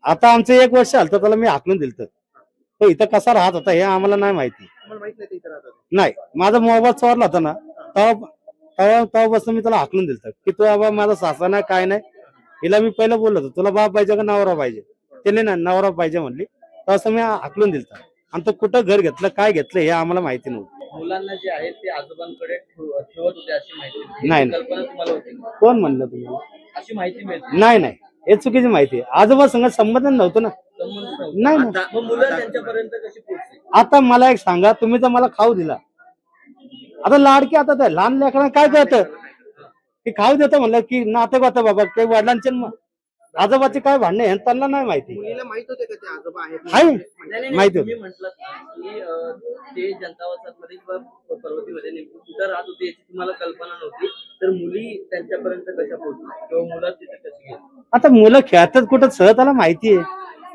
आता आमचं 1 वर्ष आलं त्याला मी हाकलून दिलत. तो इथं कसा राहत होता हे आम्हाला नाही माहिती. नाही, माझा मोबाईल चोरला होता ना, तेव्हापासून मी त्याला हाकलून दिलत की तू बाबा माझा सासरा नाही काय नाही. हिला मी पहिलं बोललो होतो तुला बाप पाहिजे का नवरा पाहिजे. त्याने ना नवरा पाहिजे म्हणली, तसं मी हाकलून दिलत. आणि तो कुठं घर घेतलं काय घेतलं हे आम्हाला माहिती नव्हतं. मुलांना जे आहे ते आजोबांकडे ठेवत होते अशी माहिती नाही कल्पना तुम्हाला होती का? कोण म्हणलं तुम्हाला? अशी माहिती मिळते. नाही नाही, हे चुकीची माहिती आहे. आजोबा संग संबंध नव्हतं ना. नाही ना. मग मुलं त्यांच्यापर्यंत कशी पोहोचली? आता मला एक सांगा, तुम्ही तर मला खाऊ दिला. आता लाडकी आता त्या लहान लेकरांना काय कळतं की खाऊ देतं म्हणलं की नाटक होतं बाबा काही वडिलांचे आजोबाचे काय भांडणे हे त्यांना नाही माहिती. मुलीला माहित होते का ते आजोबा आहेत? आहे माहिती तुम्ही होतं. म्हटलं की ते जनता वसाहतमध्ये किंवा पर्वतीमध्ये नेमकं कुठं राहत होते याची तुम्हाला कल्पना नव्हती, तर मुली त्यांच्यापर्यंत कशा पोहोचल्या किंवा मुलं तिथे कशी गेली? आता मुलं खेळतात कुठं सहज त्याला माहिती आहे.